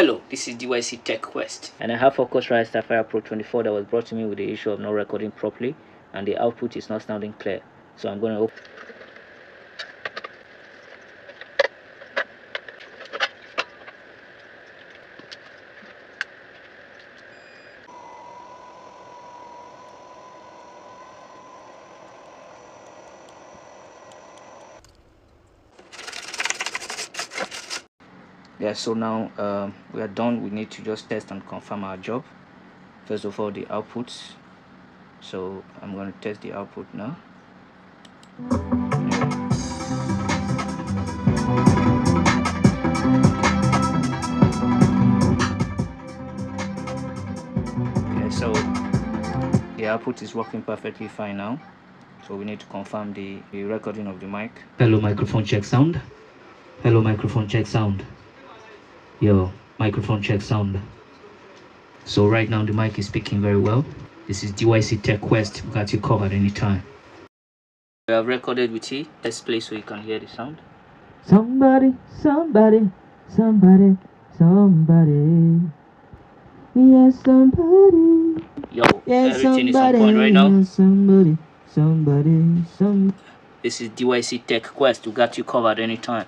Hello, this is DYC Tech Quest, and I have Focusrite Saffire Pro 24 that was brought to me with the issue of not recording properly, and the output is not sounding clear. So I'm going to open. Yeah, so now we are done. We need to just test and confirm our job. First of all, the outputs. So I'm going to test the output now. Yeah, so the output is working perfectly fine now. So we need to confirm the recording of the mic. Hello, microphone check sound. Hello, microphone check sound. Yo, microphone check sound. So right now the mic is speaking very well. This is DYC Tech Quest. We got you covered anytime. We have recorded with it. Let's play so you can hear the sound. Somebody, somebody, somebody, somebody. Yes, somebody. Yo, yes, everything somebody, is on point right now. Yes, somebody. This is DYC Tech Quest. We got you covered anytime.